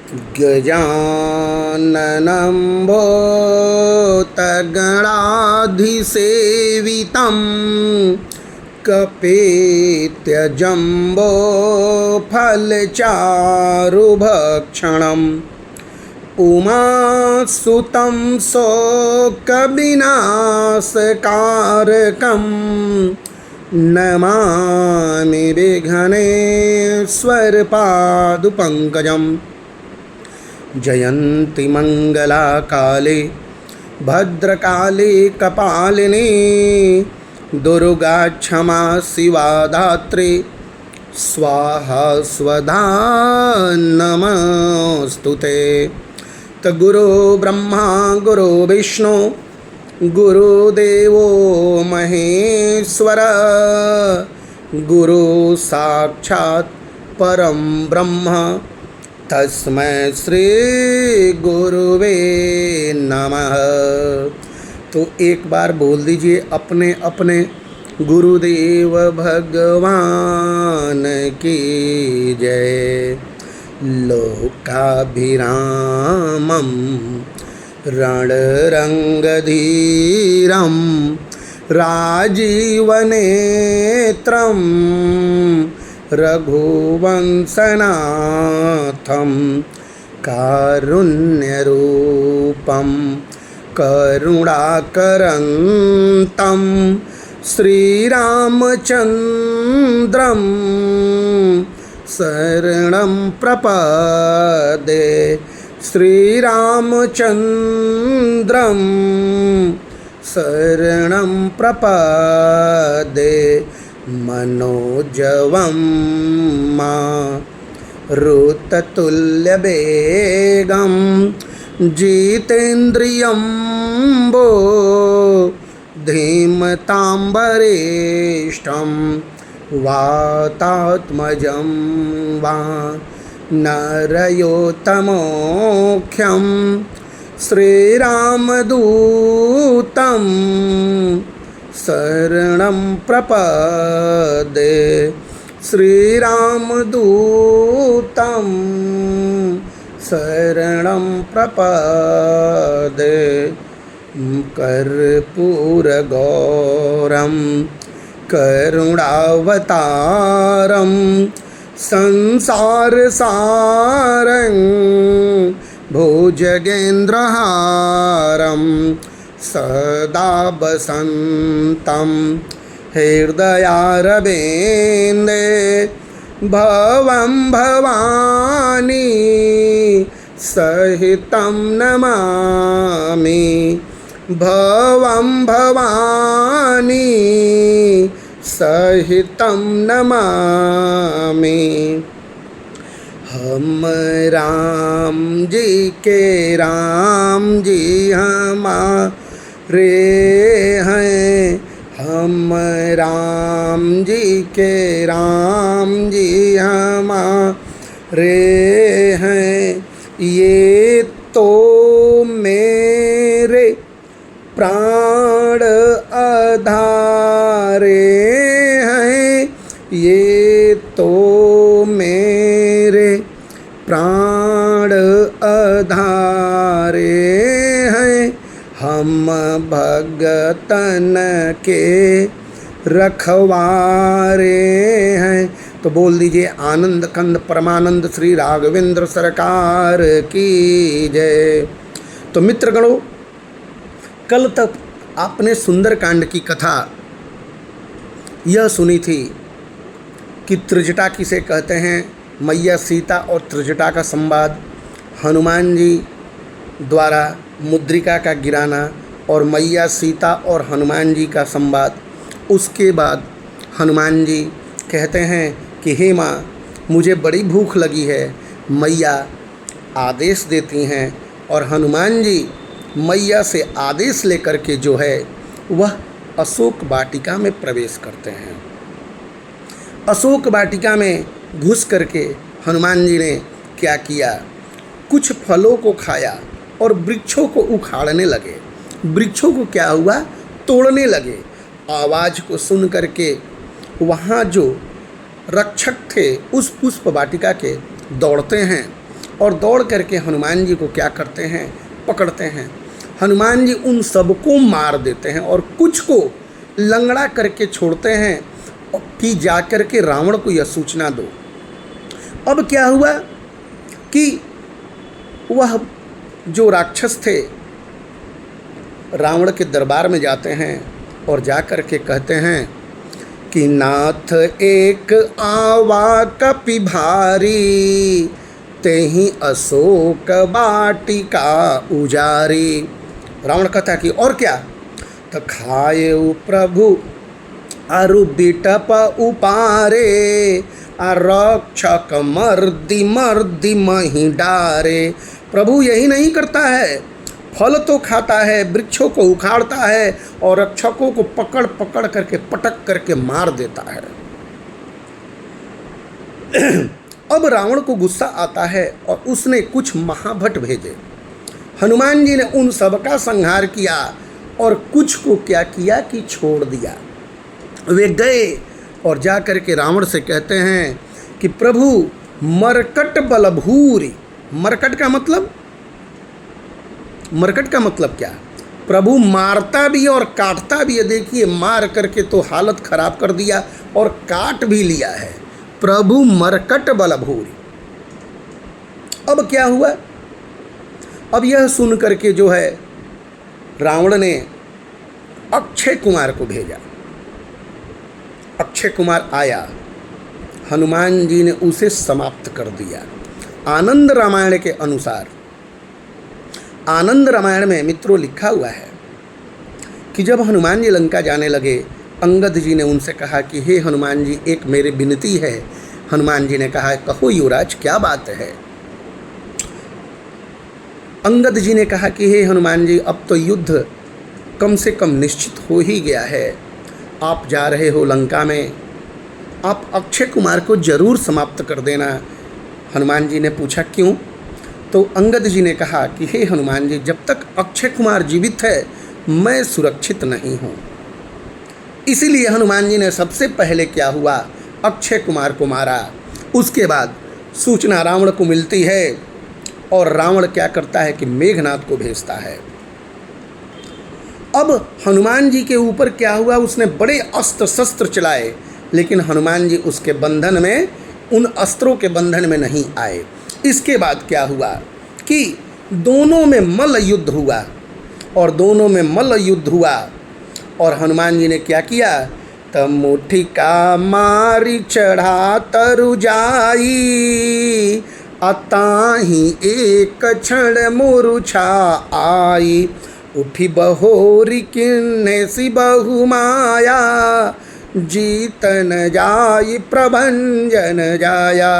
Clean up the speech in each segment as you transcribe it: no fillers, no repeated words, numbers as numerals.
गजाननं भूतगणाधिसेवितं कपेत्यजम्बोफलचारुभक्षणम् उमासुतं शोकविनाशकारकं नमामि विघ्नेश्वरपादपङ्कजम्। जयन्ति मंगला काले भद्रकाले कपालिनी दुर्गा क्षमा शिवा धात्री स्वाहा स्वधा नमस्तुते। तो गुरु ब्रह्मा गुरु विष्णु गुरुदेवो महेश्वर गुरु साक्षात् परम ब्रह्म तस्मै श्री गुरुवे नमः। तो एक बार बोल दीजिए अपने अपने गुरुदेव भगवान की जय। लोकाभिरामं रणरंगधीरं राजीवनेत्रं रघुवंशनाथं कारुण्यरूपं करुणाकरन्तं श्रीरामचन्द्रं शरणं प्रपदे। श्रीरामचन्द्रं शरणं प्रपदे। मनोजवं मारुततुल्यवेगं जितेन्द्रियं बुद्धिमतां वरिष्ठं वातात्मजं वानरयोतमोख्यं श्रीरामदूतं शरणं प्रपदे। श्रीरामदूतं शरणं प्रपदे। कर्पूरगौरं करुणावतारं संसारसारं भुजगेन्द्रहारं सदा वसन्तं हृदयारविन्दे भवं भवानी सहितं नमामि। भवं भवानी सहितं नमामि। हम राम जी के राम जी हमारे हैं। हम राम जी के राम जी हमारे हैं। ये तो मेरे प्राण आधारे हैं। ये तो मेरे प्राण आधारे हैं। हम भगतन के रखवारे हैं। तो बोल दीजिए आनंद कंद परमानंद श्री राघवेंद्र सरकार की जय। तो मित्रगणों, कल तक आपने सुंदरकांड की कथा यह सुनी थी कि त्रिजटा किसे कहते हैं, मैया सीता और त्रिजटा का संवाद, हनुमान जी द्वारा मुद्रिका का गिराना और मैया सीता और हनुमान जी का संवाद। उसके बाद हनुमान जी कहते हैं कि हे माँ, मुझे बड़ी भूख लगी है। मैया आदेश देती हैं और हनुमान जी मैया से आदेश लेकर के जो है वह अशोक वाटिका में प्रवेश करते हैं। अशोक वाटिका में घुस करके हनुमान जी ने क्या किया, कुछ फलों को खाया और वृक्षों को उखाड़ने लगे। वृक्षों को क्या हुआ, तोड़ने लगे। आवाज़ को सुन करके वहाँ जो रक्षक थे उस पुष्प वाटिका के दौड़ते हैं और दौड़ करके हनुमान जी को क्या करते हैं, पकड़ते हैं। हनुमान जी उन सबको मार देते हैं और कुछ को लंगड़ा करके छोड़ते हैं कि जा कर के रावण को यह सूचना दो। अब क्या हुआ कि वह जो राक्षस थे रावण के दरबार में जाते हैं और जा कर के कहते हैं कि नाथ एक आवा कपि भारी, तेहि अशोक वाटिका उजारी। रावण कहता है कि और क्या, तो खाए प्रभु अरु बिटप उपारे, रक्षक मर्दी मर्दी मही डारे। प्रभु यही नहीं करता है, फल तो खाता है, वृक्षों को उखाड़ता है और रक्षकों को पकड़ पकड़ करके पटक करके मार देता है। अब रावण को गुस्सा आता है और उसने कुछ महाभट भेजे। हनुमान जी ने उन सबका संहार किया और कुछ को क्या किया कि छोड़ दिया। वे गए और जा कर के रावण से कहते हैं कि प्रभु मरकट बलभूरी। मरकट का मतलब क्या? प्रभु मारता भी और काटता भी है। देखिए, मार करके तो हालत खराब कर दिया और काट भी लिया है। प्रभु मरकट बलभूरी। अब क्या हुआ? अब यह सुन करके जो है रावण ने अक्षय कुमार को भेजा। अक्षय कुमार आया, हनुमान जी ने उसे समाप्त कर दिया। आनंद रामायण के अनुसार, आनंद रामायण में मित्रों लिखा हुआ है कि जब हनुमान जी लंका जाने लगे, अंगद जी ने उनसे कहा कि हे हनुमान जी, एक मेरी विनती है। हनुमान जी ने कहा, कहो युवराज, क्या बात है? अंगद जी ने कहा कि हे हनुमान जी, अब तो युद्ध कम से कम निश्चित हो ही गया है। आप जा रहे हो लंका में, आप अक्षय कुमार को जरूर समाप्त कर देना। हनुमान जी ने पूछा क्यों? तो अंगद जी ने कहा कि हे हनुमान जी, जब तक अक्षय कुमार जीवित है मैं सुरक्षित नहीं हूँ। इसीलिए हनुमान जी ने सबसे पहले क्या हुआ, अक्षय कुमार को मारा। उसके बाद सूचना रावण को मिलती है और रावण क्या करता है कि मेघनाद को भेजता है। अब हनुमान जी के ऊपर क्या हुआ, उसने बड़े अस्त्र शस्त्र चलाए, लेकिन हनुमान जी उसके बंधन में, उन अस्त्रों के बंधन में नहीं आए। इसके बाद क्या हुआ कि दोनों में मल्ल युद्ध हुआ और दोनों में मल्ल युद्ध हुआ और हनुमान जी ने क्या किया, तब मुट्ठी का मारी चढ़ा तरु जाई, अताही एक क्षण मूर्छा आई, उठी बहोरी किन्ने सी बहु माया, जीतन जाय प्रभंजन जाया।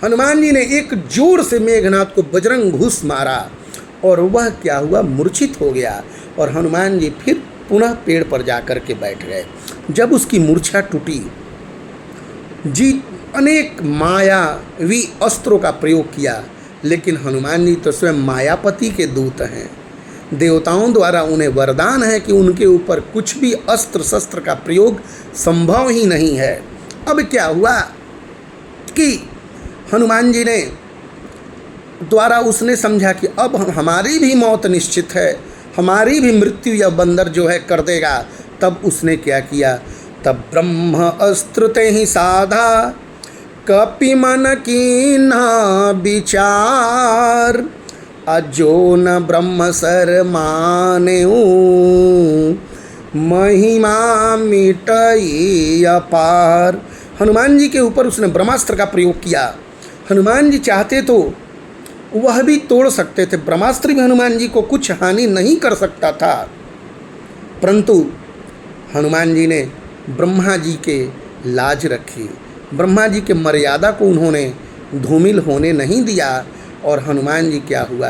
हनुमान जी ने एक जोर से मेघनाद को बजरंग घूस मारा और वह क्या हुआ, मूर्छित हो गया और हनुमान जी फिर पुनः पेड़ पर जाकर के बैठ गए। जब उसकी मूर्छा टूटी, अनेक मायावी अस्त्रों का प्रयोग किया, लेकिन हनुमान जी तो स्वयं मायापति के दूत हैं। देवताओं द्वारा उन्हें वरदान है कि उनके ऊपर कुछ भी अस्त्र शस्त्र का प्रयोग संभव ही नहीं है। अब क्या हुआ कि हनुमान जी ने द्वारा उसने समझा कि अब हमारी भी मौत निश्चित है, हमारी भी मृत्यु यह बंदर जो है कर देगा। तब उसने क्या किया, तब ब्रह्म अस्त्र ते ही साधा, कपि मन की न विचार, अजो न ब्रह्म सर माने, महिमा मिटई अपार। हनुमान जी के ऊपर उसने ब्रह्मास्त्र का प्रयोग किया। हनुमान जी चाहते तो वह भी तोड़ सकते थे, ब्रह्मास्त्र भी हनुमान जी को कुछ हानि नहीं कर सकता था, परंतु हनुमान जी ने ब्रह्मा जी के लाज रखी, ब्रह्मा जी के मर्यादा को उन्होंने धूमिल होने नहीं दिया और हनुमान जी क्या हुआ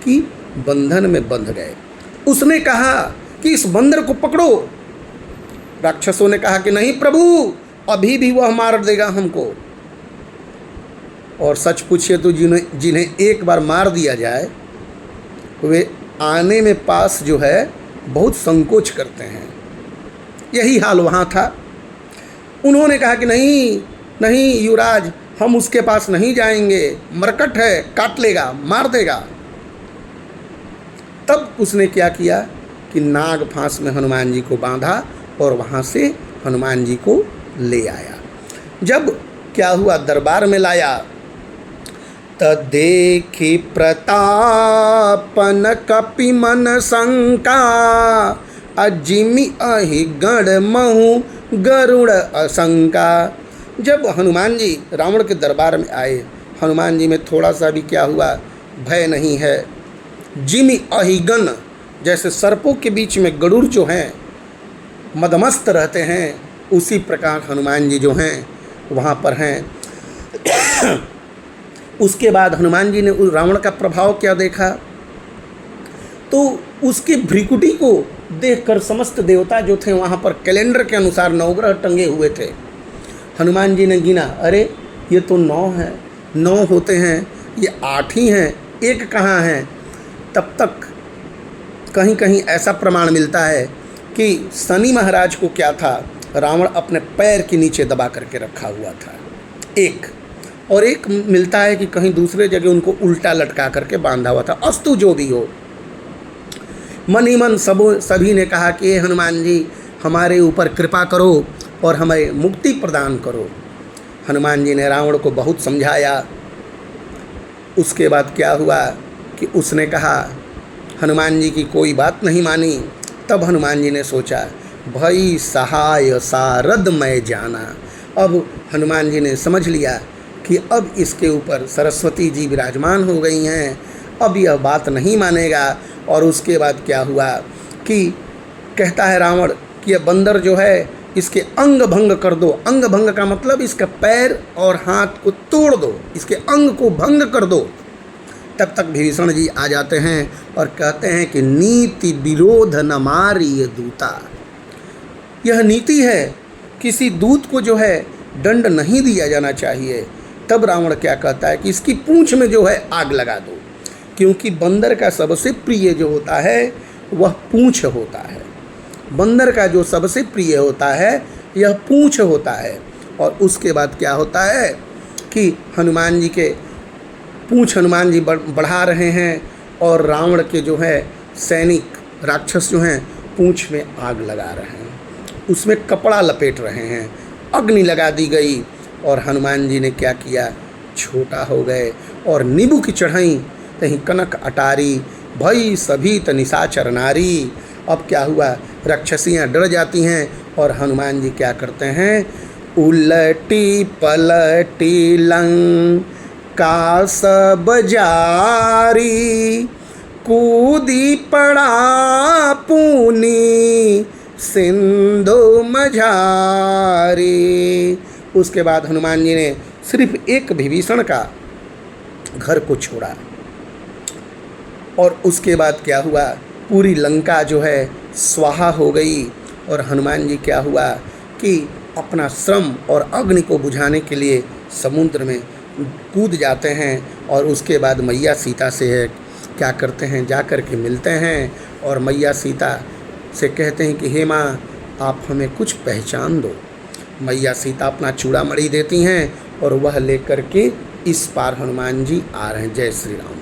कि बंधन में बंध गए। उसने कहा कि इस बंदर को पकड़ो। राक्षसों ने कहा कि नहीं प्रभु, अभी भी वह मार देगा हमको। और सच पूछिए तो जिन्हें एक बार मार दिया जाए वे आने में पास जो है बहुत संकोच करते हैं। यही हाल वहाँ था। उन्होंने कहा कि नहीं नहीं युवराज, हम उसके पास नहीं जाएंगे, मरकट है, काट लेगा, मार देगा। तब उसने क्या किया कि नाग फांस में हनुमान जी को बांधा और वहाँ से हनुमान जी को ले आया। जब क्या हुआ, दरबार में लाया, देखी प्रतापन कपि मन शंका, अजिमि अहि गण महु गरुड़ असंका। जब हनुमान जी रावण के दरबार में आए, हनुमान जी में थोड़ा सा भी क्या हुआ, भय नहीं है। जिमि अहि गण, जैसे सर्पों के बीच में गरुड़ जो हैं मदमस्त रहते हैं, उसी प्रकार हनुमान जी जो हैं वहाँ पर हैं। उसके बाद हनुमान जी ने उस रावण का प्रभाव क्या देखा, तो उसके भ्रिकुटी को देखकर समस्त देवता जो थे वहाँ पर कैलेंडर के अनुसार नवग्रह टंगे हुए थे। हनुमान जी ने गिना, अरे ये तो 9 है, 9 होते हैं, ये 8 ही हैं, एक कहाँ है। तब तक कहीं कहीं ऐसा प्रमाण मिलता है कि शनि महाराज को क्या था, रावण अपने पैर के नीचे दबा करके रखा हुआ था एक, और एक मिलता है कि कहीं दूसरे जगह उनको उल्टा लटका करके बांधा हुआ था। अस्तु जो भी हो, मन ही मन सभी ने कहा कि हनुमान जी हमारे ऊपर कृपा करो और हमें मुक्ति प्रदान करो। हनुमान जी ने रावण को बहुत समझाया। उसके बाद क्या हुआ कि उसने कहा, हनुमान जी की कोई बात नहीं मानी। तब हनुमान जी ने सोचा, भई सहाय सारद मैं जाना। अब हनुमान जी ने समझ लिया कि अब इसके ऊपर सरस्वती जी विराजमान हो गई हैं, अब यह बात नहीं मानेगा। और उसके बाद क्या हुआ कि कहता है रावण कि यह बंदर जो है इसके अंग भंग कर दो। अंग भंग का मतलब इसका पैर और हाथ को तोड़ दो, इसके अंग को भंग कर दो। तब तक विभीषण जी आ जाते हैं और कहते हैं कि नीति विरोध न मारिय दूता। यह नीति है, किसी दूत को जो है दंड नहीं दिया जाना चाहिए। तब रावण क्या कहता है कि इसकी पूंछ में जो है आग लगा दो, क्योंकि बंदर का सबसे प्रिय जो होता है वह पूंछ होता है। बंदर का जो सबसे प्रिय होता है यह पूंछ होता है। और उसके बाद क्या होता है कि हनुमान जी के पूंछ हनुमान जी बढ़ा रहे हैं और रावण के जो है सैनिक राक्षस जो हैं पूंछ में आग लगा रहे हैं, उसमें कपड़ा लपेट रहे हैं। अग्नि लगा दी गई और हनुमान जी ने क्या किया, छोटा हो गए और नींबू की चढ़ाई कहीं कनक अटारी, भई सभी तनिशाचर नारी। अब क्या हुआ, राक्षसियाँ डर जाती हैं और हनुमान जी क्या करते हैं, उलटी पलटी लंका सब जारी, कूदी पड़ा पूनी सिंधु मझारी। उसके बाद हनुमान जी ने सिर्फ एक विभीषण का घर को छोड़ा और उसके बाद क्या हुआ, पूरी लंका जो है स्वाहा हो गई। और हनुमान जी क्या हुआ कि अपना श्रम और अग्नि को बुझाने के लिए समुद्र में कूद जाते हैं और उसके बाद मैया सीता से है क्या करते हैं, जा कर के मिलते हैं और मैया सीता से कहते हैं कि हे माँ, आप हमें कुछ पहचान दो। मैया सीता अपना चूड़ामणि देती हैं और वह लेकर के इस पार हनुमान जी आ रहे हैं। जय श्री राम।